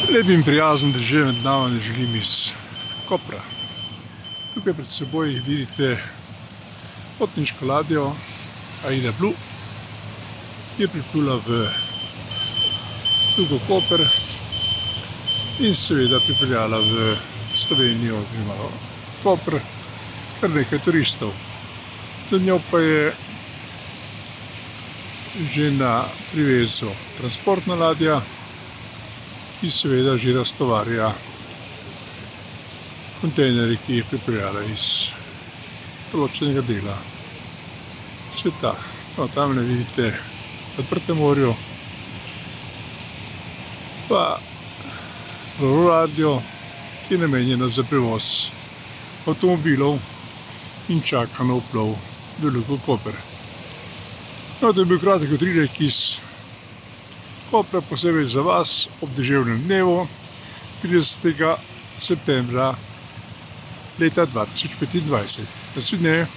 Lep in prijazen deževen dan želim iz Kopra. Tukaj pred seboj vidite potniško ladjo Aida Blue, ki je priplula v Luko Koper in seveda pripeljala v Slovenijo oziroma Koper kar nekaj turistov. Do njo pa je že na privezu transportna ladja, ki seveda že raztovarja kontejnerje, ki jih pripeljala iz določenega dela sveta. No, tam ne vidite v odprtem morju pa ladjo, ki je namenjena za prevoz avtomobilov in čaka na vplov v Luko Koper. No, to je bil kratek utrinek iz Kopra, posebej za vas ob deževnem dnevu 30. septembra leta 2025. Nasvidenje.